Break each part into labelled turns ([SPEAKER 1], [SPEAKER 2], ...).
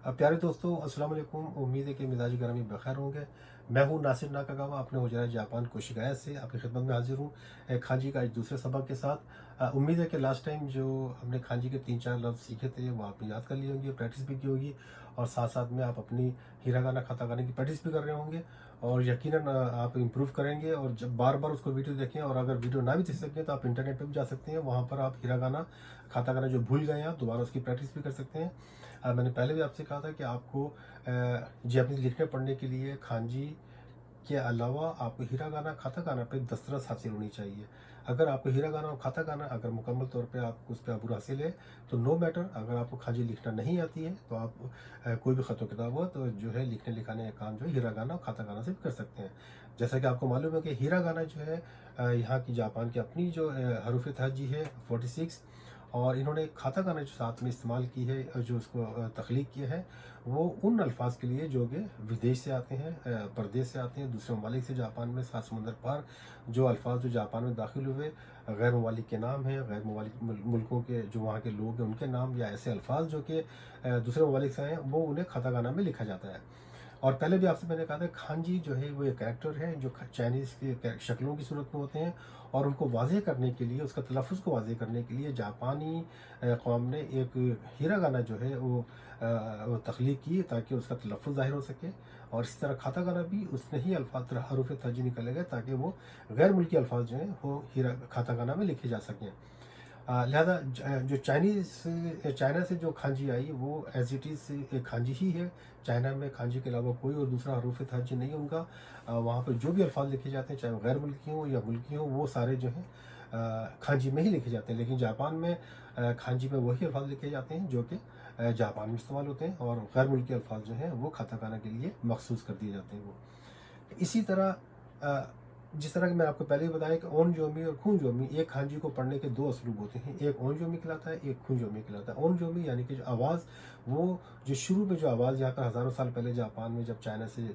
[SPEAKER 1] प्यारे दोस्तों, अस्सलाम वालेकुम। उम्मीद है कि मिजाज गर्मी बखैर होंगे। मैं हूं नासिर नाकागावा, अपने हुजरा जापान को शिकायत से आपकी खिदमत में हाजिर हूं खांजी का आज दूसरे सबक के साथ। उम्मीद है कि लास्ट टाइम जो हमने खांजी के 3-4 लफ्ज़ सीखे थे वो आपने याद कर लिए होंगे, प्रैक्टिस भी की होगी और साथ साथ में आप अपनी हिरागाना खातागाना की प्रैक्टिस भी कर रहे होंगे और यकीनन आप इम्प्रूव करेंगे। और जब बार बार उसको वीडियो देखें और अगर वीडियो ना भी देख सकें तो आप इंटरनेट पर भी जा सकते हैं, वहाँ पर आप हिरागाना खातागाना जो भूल गए हैं आप दोबारा उसकी प्रैक्टिस भी कर सकते हैं। मैंने पहले भी आपसे कहा था कि आपको जापानीज लिखने पढ़ने के लिए खांजी के अलावा आपको हिरागाना खातागाना पे दस्तरस हासिल होनी चाहिए। अगर आपको हिरागाना और खातागाना अगर मुकम्मल तौर पे आपको उस पर अबूर हासिल है तो नो मैटर। अगर आपको खांजी लिखना नहीं आती है तो आप कोई भी ख़त किताब हो तो जो है लिखने लिखाने का काम जो है हिरागाना और खातागाना से भी कर सकते हैं। जैसा कि आपको मालूम है कि हिरागाना जो है यहाँ की जापान की अपनी जो हरूफ तहजी है 46, और इन्होंने खातागाना जो साथ में इस्तेमाल की है, जो उसको तख्लीक किया है, वो उन अल्फाज के लिए जो कि विदेश से आते हैं, परदेश से आते हैं, दूसरे ममालिक से, जापान में सात समुंदर पार जो अल्फाज जो जापान में दाखिल हुए, गैर ममालिक के नाम हैं, गैर ममालिक मुल्कों के जो वहाँ के लोग हैं उनके नाम, या ऐसे अल्फाज जो कि दूसरे ममालिक से आए हैं, वो उन्हें खातागाना में लिखा जाता है। और पहले भी आपसे मैंने कहा था खांजी जो है वो एक कैरेक्टर है जो चाइनीज़ के शक्लों की सूरत में होते हैं, और उनको वाज़ेह करने के लिए, उसका तलफ़ुज़ को वाज़ेह करने के लिए जापानी कौम ने एक हिरागाना जो है वो तख्लीक की ताकि उसका तलफ़ुज़ ज़ाहिर हो सके। और इसी तरह खातागाना भी उसने ही अल्फाज हरूफ तर्जी निकाले गए ताकि वो गैर मुल्की अल्फाज जो हैं वो हिरा खातागाना में लिखे जा सकें। लिहाजा जो चाइना से जो खांजी आई वो एज इट इज़ एक खांजी ही है। चाइना में खांजी के अलावा कोई और दूसरा हरूफ खांजी नहीं है उनका। वहाँ पर जो भी अल्फाज लिखे जाते हैं चाहे वो गैर मुल्की हों या मुल्की हों, वो सारे जो हैं खांजी में ही लिखे जाते हैं। लेकिन जापान में खांजी में वही अल्फाज लिखे जाते हैं जो कि जापान में इस्तेमाल होते हैं, और गैर मुल्की अल्फाज जो हैं वो खाताखाना के लिए मखसूस कर दिए जाते हैं वो। इसी तरह जिस तरह कि मैंने आपको पहले ही बताया कि ओन जोमी और खून जोमी, एक खांजी को पढ़ने के दो असलूब होते हैं, एक ओन जोमी कहलाता है, एक खून जोमी कहलाता है। ओन जोमी यानी कि जो आवाज़, वो जो शुरू में जो आवाज़ यहाँ पर हज़ारों साल पहले जापान में जब चाइना से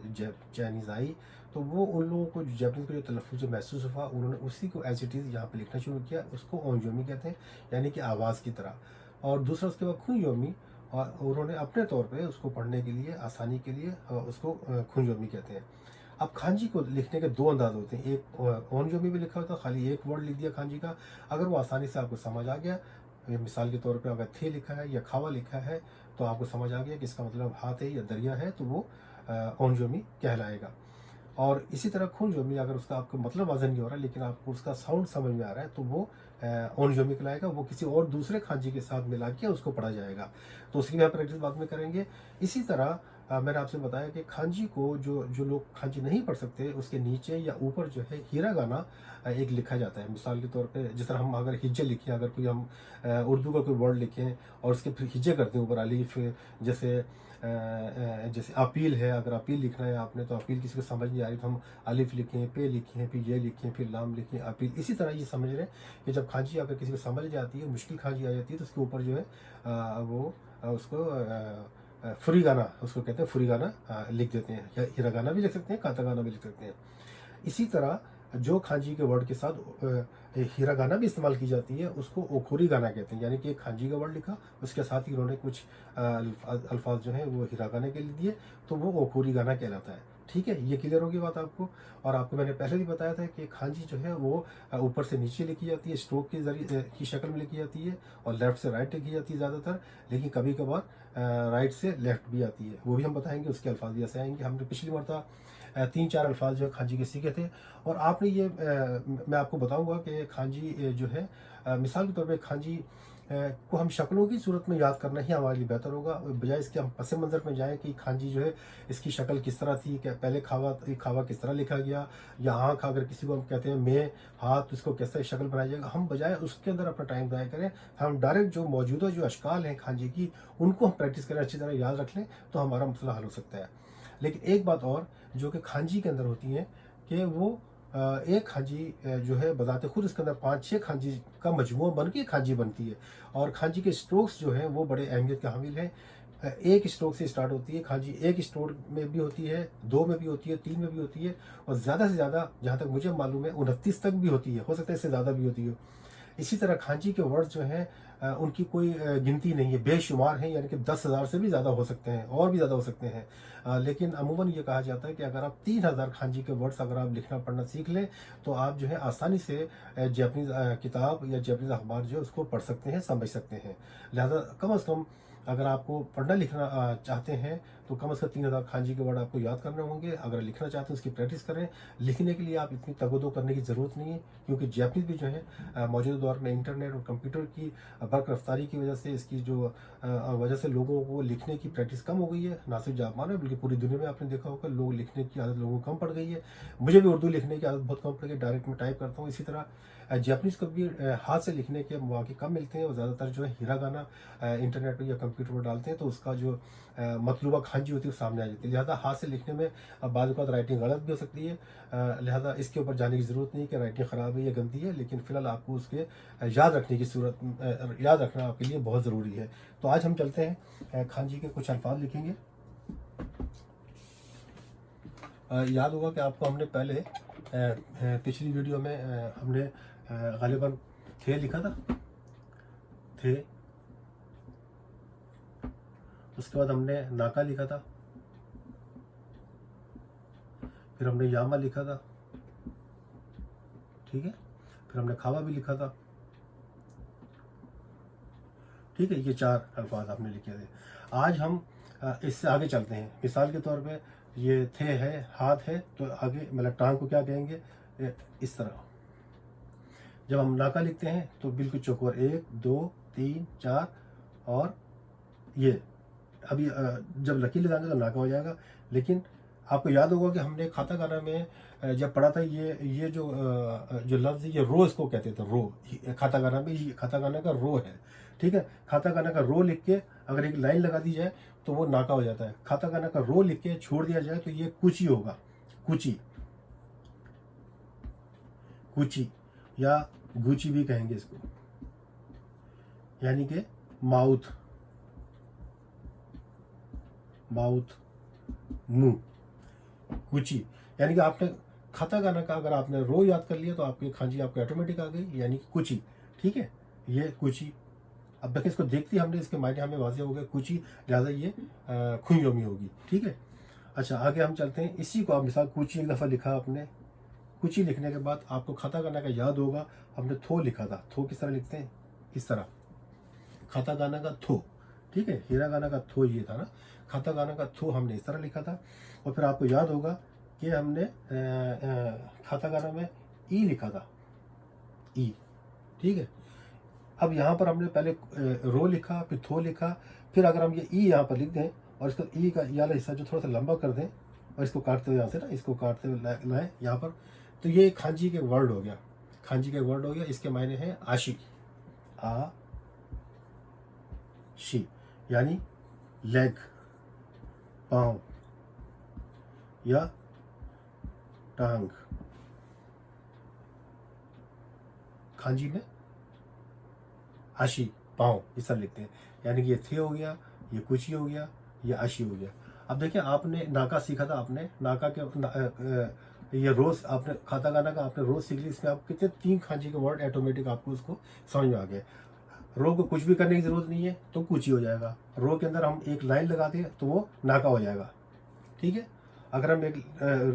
[SPEAKER 1] चाइनीज़ आई तो वो उन लोगों को जापानीज़ को जो तलफ़ुज़ जो महसूस हुआ उन्होंने उसी को एज इट इज़ यहाँ पर लिखना शुरू किया, उसको ओन जोमी कहते हैं, यानी कि आवाज़ की तरह। और दूसरा उसके बाद खून जोमी, और उन्होंने अपने तौर पे उसको पढ़ने के लिए, आसानी के लिए उसको खुनजोमी कहते हैं। अब खांजी को लिखने के दो अंदाज होते हैं, एक ओनजोमी भी लिखा होता है, खाली एक वर्ड लिख दिया खांजी का, अगर वो आसानी से आपको समझ आ गया, मिसाल के तौर पे अगर थे लिखा है या खावा लिखा है तो आपको समझ आ गया कि इसका मतलब हाथ है या दरिया है, तो वो ओनजोमी कहलाएगा। और इसी तरह खुनजोमी, अगर उसका आपको मतलब वाज़ह नहीं हो रहा लेकिन आपको उसका साउंड समझ में आ रहा है तो वो ओनजोमी कहलाएगा, वो किसी और दूसरे खांजी के साथ मिला के उसको पढ़ा जाएगा। तो उसकी भी हम प्रैक्टिस बाद में करेंगे। इसी तरह मैंने आपसे बताया कि खांजी को जो जो लोग खांजी नहीं पढ़ सकते उसके नीचे या ऊपर जो है हिरागाना एक लिखा जाता है। मिसाल के तौर पे जिस तरह हम अगर हिज्जे लिखें, अगर कोई हम उर्दू का कोई वर्ड लिखें और उसके फिर हिज्जे करते हैं ऊपर अलीफ, जैसे जैसे अपील है, अगर अपील लिखना है आपने तो अपील किसी को समझ नहीं आ रही तो हम अलिफ लिखें, पे लिखें, फिर ये लिखें, फिर लाम लिखें, अपील। इसी तरह ये समझ रहे हैं कि जब खांजी अगर किसी को समझ जाती है, मुश्किल खांजी आ जाती है तो उसके ऊपर जो है वो उसको फुरीगाना उसको कहते हैं, फुरीगाना लिख देते हैं, या हिरागाना भी लिख सकते हैं, कातागाना भी लिख सकते हैं। इसी तरह जो खांजी के वर्ड के साथ हिरागाना भी इस्तेमाल की जाती है उसको ओखोरी गाना कहते हैं, यानी कि एक खांजी का वर्ड लिखा उसके साथ ही उन्होंने कुछ अल्फाज जो हैं वो हिरागाने के लिए दिए, तो वो ओखोरी गाना कहलाता है। ठीक है, ये क्लियर होगी बात आपको। और आपको मैंने पहले भी बताया था कि खांजी जो है वो ऊपर से नीचे लिखी जाती है, स्ट्रोक के जरिए की शक्ल में लिखी जाती है, और लेफ्ट से राइट लिखी जाती है ज़्यादातर, लेकिन कभी कभार राइट से लेफ्ट भी आती है, वो भी हम बताएंगे। उसके अल्फाज भी ऐसे आएंगे। हमने पिछली मरतबा 3-4 अल्फाज जो है खांजी के सीखे थे। और आपने ये मैं आपको बताऊंगा कि खांजी जो है मिसाल के तौर पे खांजी को हम शक्लों की सूरत में याद करना ही हमारे लिए बेहतर होगा, बजाय इसके हम पस मंज़र में जाएँ कि खांजी जो है इसकी शक्ल किस तरह थी, क्या पहले खावा किस तरह लिखा गया, या आँख अगर किसी को हम कहते हैं मैं हाथ, तो इसको किस तरह शक्ल बनाई जाएगा, हम बजाय उसके अंदर अपना टाइम ज़ाया करें, हम डायरेक्ट जो मौजूदा जो अशकाल हैं खांजी की उनको हम प्रैक्टिस करें, अच्छी तरह याद रख लें, तो हमारा मसला हल हो सकता है। लेकिन एक बात और जो कि खांजी के अंदर होती है कि वो एक खांजी जो है बताते खुद इसके अंदर 5-6 खांजी का मजमूआ बन के खांजी बनती है, और खांजी के स्ट्रोक्स जो हैं वो बड़े अहमियत के हामिल हैं। एक स्ट्रोक से स्टार्ट होती है खांजी, एक स्ट्रोक में भी होती है, 2 में भी होती है, 3 में भी होती है, और ज़्यादा से ज़्यादा जहाँ तक मुझे मालूम है 29 तक भी होती है, हो सकता है इससे ज़्यादा भी होती हो। इसी तरह खांजी के वर्ड्स जो हैं उनकी कोई गिनती नहीं है, बेशुमार हैं, यानी कि 10,000 से भी ज़्यादा हो सकते हैं और भी ज़्यादा हो सकते हैं। लेकिन अमूमन ये कहा जाता है कि अगर आप 3,000 खांजी के वर्ड्स अगर आप लिखना पढ़ना सीख लें तो आप जो है आसानी से जैपनीज़ किताब या जैपनीज़ अखबार जो है उसको पढ़ सकते हैं, समझ सकते हैं। लिहाजा कम अज़ कम अगर आपको पढ़ना लिखना चाहते हैं तो कम से कम 3,000 खांजी के वर्ड आपको याद करने होंगे। अगर लिखना चाहते हैं उसकी प्रैक्टिस करें। लिखने के लिए आप इतनी तगदो करने की ज़रूरत नहीं है, क्योंकि जैपनीज़ भी जो है मौजूदा दौर में इंटरनेट और कंप्यूटर की बर्क रफ्तारी की वजह से, इसकी जो वजह से लोगों को लिखने की प्रैक्टिस कम हो गई है। ना सिर्फ जापान में बल्कि पूरी दुनिया में आपने देखा होगा लोग लिखने की आदत लोगों को कम पड़ गई है। मुझे भी उर्दू लिखने की आदत बहुत कम पड़ गई, डायरेक्ट में टाइप करता हूँ। इसी तरह जापानीज़ को भी हाथ से लिखने के मौके कम मिलते हैं और ज़्यादातर जो है हिरागाना इंटरनेट पर या कंप्यूटर पर डालते हैं तो उसका जो मतलूबा खांजी होती है वो सामने आ जाती है। लिहाजा हाथ से लिखने में बाद में राइटिंग गलत भी हो सकती है। लिहाजा इसके ऊपर जाने की ज़रूरत नहीं कि राइटिंग ख़राब है या गंदी है, लेकिन फ़िलहाल आपको उसके याद रखने की सूरत याद रखना आपके लिए बहुत ज़रूरी है। तो आज हम चलते हैं खांजी के कुछ अल्फाज लिखेंगे। याद होगा कि आपको हमने पहले पिछली वीडियो में हमने गालिबन थे लिखा था, थे। उसके बाद हमने नाका लिखा था, फिर हमने यामा लिखा था, ठीक है, फिर हमने खावा भी लिखा था, ठीक है। ये 4 अल्फाज आपने लिखे थे। आज हम इससे आगे चलते हैं। मिसाल के तौर पे ये थे है, हाथ है, तो आगे मतलब टांग को क्या कहेंगे, इस तरह। जब हम नाका लिखते हैं तो बिल्कुल चौकोर 1 2 3 4 और ये अभी जब लकीर लगाएंगे तो नाका हो जाएगा। लेकिन आपको याद होगा कि हमने खाता गाना में जब पढ़ा था ये जो लफ्ज़ है ये रो इसको कहते थे, रो। खाता गाना में ये खाता गाना का रो है, ठीक है। खाता गाना का रो लिख के अगर एक लाइन लगा दी जाए तो वो नाका हो जाता है। खाता गाना का रो लिख के छोड़ दिया जाए तो ये कुची होगा, कुची, कुची या गुची भी कहेंगे इसको, यानी कि माउथ, माउथ, मुंह, कुची। यानी कि आपने खाता गाना का अगर आपने रो याद कर लिया तो आपकी खांजी आपको ऑटोमेटिक आ गई, यानी कि कुची, ठीक है। ये कुची। अब देखिए इसको देखते ही हमने इसके मायने हमें वाज़ेह हो गए, कुची, लिहाजा ये खुंयोमी होगी, ठीक है। अच्छा आगे हम चलते हैं। इसी को आप मिसाल कुची एक दफ़ा लिखा आपने, कुची लिखने के बाद आपको खाता गाना का याद होगा हमने थो लिखा था। थो किस तरह लिखते हैं, इस तरह। खाता गाना का थो, ठीक है। हीरा गाना का थो ये था ना, खाता गाना का थो हमने इस तरह लिखा था। और फिर आपको याद होगा कि हमने खाता गाना में ई लिखा था, ई, ठीक है। अब यहाँ पर हमने पहले रो लिखा, फिर थो लिखा, फिर अगर हम ये ई यहाँ पर लिख दें और इसको ई का ये वाला हिस्सा जो थोड़ा सा लंबा कर दें और इसको काटते हुए यहाँ से ना, इसको काटते हुए लाएँ यहाँ पर, तो ये खांजी के वर्ड हो गया, खांजी के वर्ड हो गया। इसके मायने हैं आशी, आ शी, यानी लेग, पाँव या टांग। खांजी में आशी, पाँव, इस तरह लिखते हैं। यानी कि ये थे हो गया, ये कुची हो गया, ये आशी हो गया। अब देखिए आपने नाका सीखा था, आपने नाका के ये रोज आपने खाता गाना का आपने रोज सीख ली। इसमें आप कितने 3 खांजी के वर्ड ऑटोमेटिक आपको उसको समझ में आ गए। रो को कुछ भी करने की ज़रूरत नहीं है तो कुची हो जाएगा। रो के अंदर हम एक लाइन लगा दें तो वो नाका हो जाएगा, ठीक है। अगर हम एक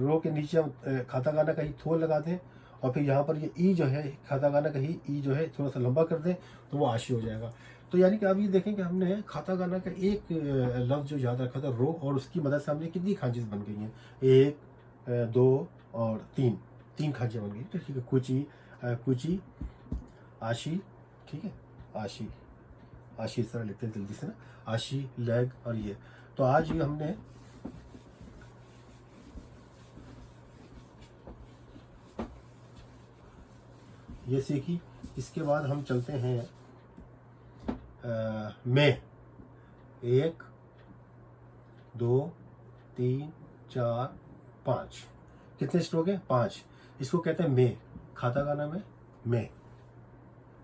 [SPEAKER 1] रो के नीचे हम खाता गाना का ही थो लगा दें और फिर यहाँ पर ये ई जो है खाता गाना का ही ई जो है थोड़ा सा लंबा कर दें तो वो आशी हो जाएगा। तो यानी कि आप ये देखें कि हमने खाता गाना का एक लफ्ज़ जो याद रखा था रो, और उसकी मदद से हमने कितनी खांचीज बन गई हैं, 1 2 और 3 खांचियाँ बन गई, तो ठीक है। कुची, कुची, आशी, ठीक है, आशी, आशी इस तरह लिखते हैं जल्दी से ना, आशी, लेग और ये। तो आज ये हमने ये सीखी। इसके बाद हम चलते हैं में 1 2 3 4 5, कितने स्ट्रोक है, 5। इसको कहते हैं में, खाता गाना में,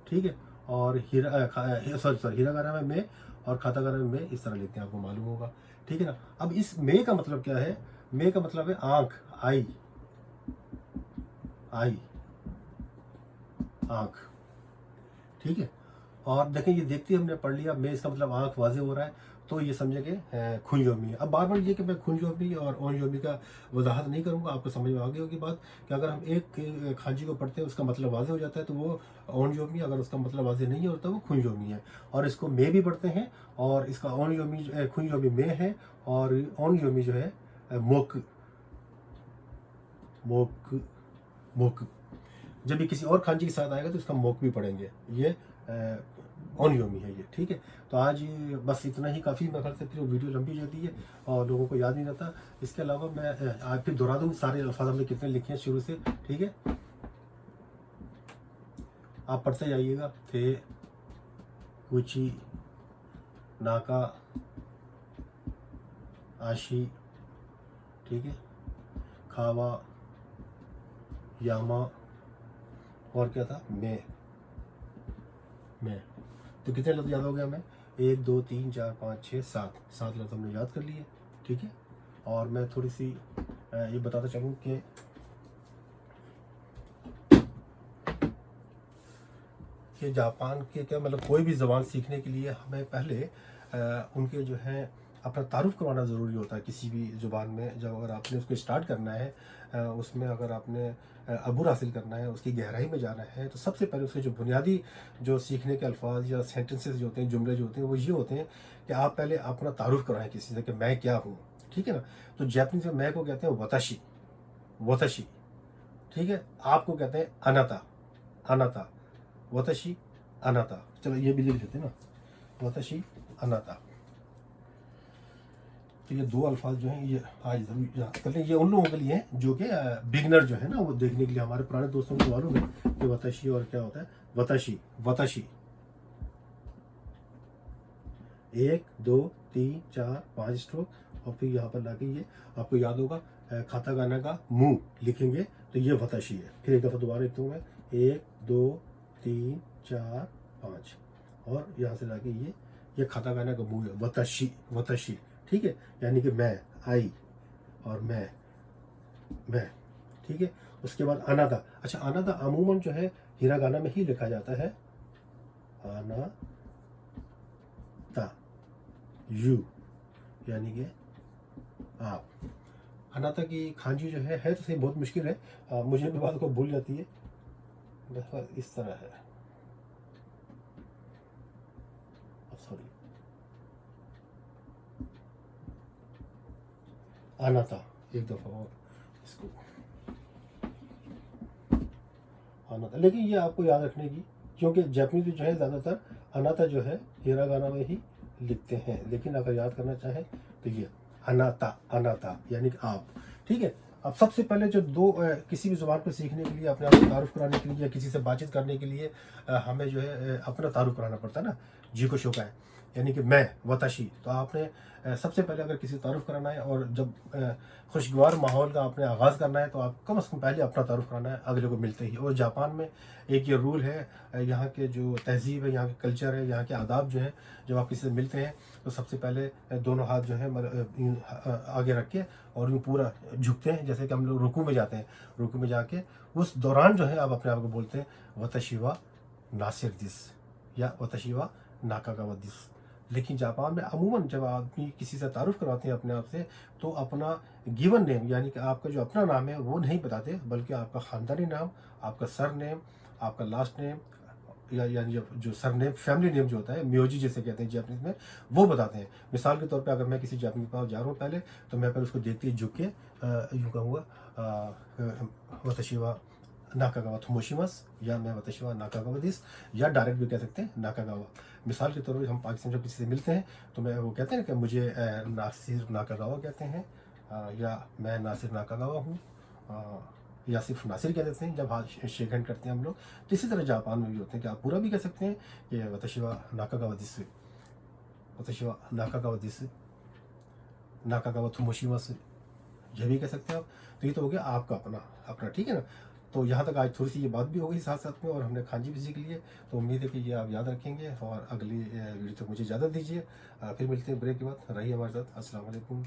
[SPEAKER 1] ठीक है। और हीरा गाना में और खाता गाना में इस तरह लिखते हैं, आपको मालूम होगा, ठीक है ना। अब इस में का मतलब क्या है, में का मतलब है आंख, आई, आई, आंख, ठीक है। और देखें ये देखते ही हमने पढ़ लिया, मैं इसका मतलब आंख वाजे हो रहा है, तो ये समझे कि खुनजोमी है। अब बार बार ये कि मैं खुनजोमी और ओनजोमी का वजाहत नहीं करूँगा, आपको समझ में आ गई होगी बात कि अगर हम एक खांजी को पढ़ते हैं उसका मतलब वाजे हो जाता है तो वो ओनजोमी, अगर उसका मतलब वाजे नहीं होता वो खुनजोमी है। और इसको मैं भी पढ़ते हैं, और इसका ओनजोमी खुनजोमी मैं है, और ओनजोमी जो है मोक मोक मोक। जब भी किसी और खांजी के साथ आएगा तो इसका मोक भी पढ़ेंगे। ये ओनयोमी है ये, ठीक है। तो आज बस इतना ही काफ़ी, मेरे ख्याल से फिर वीडियो लंबी हो जाती है और लोगों को याद नहीं रहता। इसके अलावा मैं आज फिर दोहरा दूँ सारे अल्फाज हमने कितने लिखे हैं शुरू से, ठीक है। आप पढ़ते जाइएगा। थे, कुची, नाका, आशी, ठीक है, खावा, यामा, और क्या था, मैं। तो कितने लफ्ज़ याद हो गया हमें? 1 2 3 4 5 6 7 लफ्ज़ हमने याद कर लिए, ठीक है। और मैं थोड़ी सी ये बताता चलूँ कि जापान के क्या मतलब कोई भी ज़बान सीखने के लिए हमें पहले उनके जो है अपना तारुफ करवाना ज़रूरी होता है। किसी भी ज़ुबान में जब अगर आपने उसको स्टार्ट करना है, उसमें अगर आपने अबूर हासिल करना है, उसकी गहराई में जाना है, तो सबसे पहले उसके जो बुनियादी जो सीखने के अल्फाज या सेंटेंसेस जो होते हैं, जुमले जो होते हैं, वो ये होते हैं कि आप पहले अपना तारुफ कराएं किसी से कि मैं क्या हूँ, ठीक है ना। तो जैपनीज में मैं को कहते हैं वताशी, वताशी, ठीक है। आपको कहते हैं अनाता, अनाता, वताशी, अनाता। चलो ये भी लिख देते हैं ना, वताशी, अनाता। तो ये दो अल्फाज जो हैं ये आज जरूर याद कर लें। ये उन लोगों के लिए हैं जो कि बिगनर जो है ना, वो देखने के लिए। हमारे पुराने दोस्तों को मालूम है कि वताशी और क्या होता है, वताशी, वताशी। 1 2 3 4 5 स्ट्रोक, और फिर यहाँ पर लाके ये आपको याद होगा खाता गाना का मुंह लिखेंगे तो ये वताशी है। फिर एक दफ़ा दोबारा लिखता हूँ मैं, 1 2 3 4 5, और यहाँ से लाके ये खाता गाना का मुंह है, वताशी, वताशी, ठीक है। यानी कि मैं, आई, और मैं, ठीक है। उसके बाद अनादा। अच्छा, अनादा अमूमन जो है हिरागाना में ही लिखा जाता है, अनाता, यू, यानी कि आप। अनाता की खांजी जो है तो सही बहुत मुश्किल है, मुझे भी बात को भूल जाती है, बस इस तरह है, सॉरी, अनाता। एक दफ़ा और इसको अनाता, लेकिन ये आपको याद रखने की, क्योंकि जापानीज जो है ज़्यादातर अनाता जो है हिरागाना में ही लिखते हैं, लेकिन अगर याद करना चाहें तो ये अनाता, अनाता यानी कि आप, ठीक है। अब सबसे पहले जो दो किसी भी ज़ुबान को सीखने के लिए, अपने आप को तारुफ कराने के लिए, या किसी से बातचीत करने के लिए हमें जो है अपना तारुफ कराना पड़ता है ना, जी को शोका है, यानी कि मैं, वताशी। तो आपने सबसे पहले अगर किसी तारुफ कराना है और जब खुशगवार माहौल का आपने आगाज़ करना है, तो आप कम से कम पहले अपना तारुफ कराना है अगले को मिलते ही। और जापान में एक ये रूल है, यहाँ के जो तहजीब है, यहाँ के कल्चर है, यहाँ के आदाब जो है, जब आप किसी से मिलते हैं तो सबसे पहले दोनों हाथ जो है आगे रख के और यूँ पूरा झुकते हैं, जैसे कि हम लोग रुकू में जाते हैं। रुकू में जाके उस दौरान जो है आप अपने आप को बोलते हैं वताशिवा नासिर दिस, या वताशिवा नाकागावा दिस। लेकिन जापान में अमूमन जब आदमी किसी से तारुफ करवाते हैं अपने आप से, तो अपना गिवन नेम, यानी कि आपका जो अपना नाम है वो नहीं बताते, बल्कि आपका ख़ानदानी नाम, आपका सर नेम, आपका लास्ट नेम, या यानी जो सर नेम, फैमिली नेम जो होता है, म्योजी जिसे कहते हैं जापानीज में, वो बताते हैं। मिसाल के तौर पे अगर मैं किसी जापानी के पास जा रहा हूँ पहले, तो मैं पहले उसको देखते ही झुक के यूँ कहूँगा वताशिवा नाकागावा थोमोशिमस, या मैं वताशिवा नाकागावा दिस, या डायरेक्ट भी कह सकते हैं नाकागावा। मिसाल के तौर पर हम पाकिस्तान जब किसी से मिलते हैं तो मैं वो कहते हैं कि मुझे नासिर नाकागावा कहते हैं, या मैं नासिर नाकागावा हूँ, या सिर्फ नासिर कह देते हैं जब हाथ शेक हैंड करते हैं हम लोग। तो इसी तरह जापान में भी होते हैं कि आप पूरा भी कह सकते हैं कि वताशिवा Nakagawa this, वताशिवा Nakagawa this, Nakagawa थोमोशिमस, यह भी कह सकते हैं आप। तो ये तो हो गया आपका अपना अपना, ठीक है ना। तो यहाँ तक आज थोड़ी सी ये बात भी हो गई साथ साथ में, और हमने खांजी भी सीख लिए। तो उम्मीद है कि ये आप याद रखेंगे, और अगली वीडियो तक मुझे इजाज़त दीजिए। फिर मिलते हैं ब्रेक के बाद, रहिए हमारे साथ। अस्सलाम वालेकुम।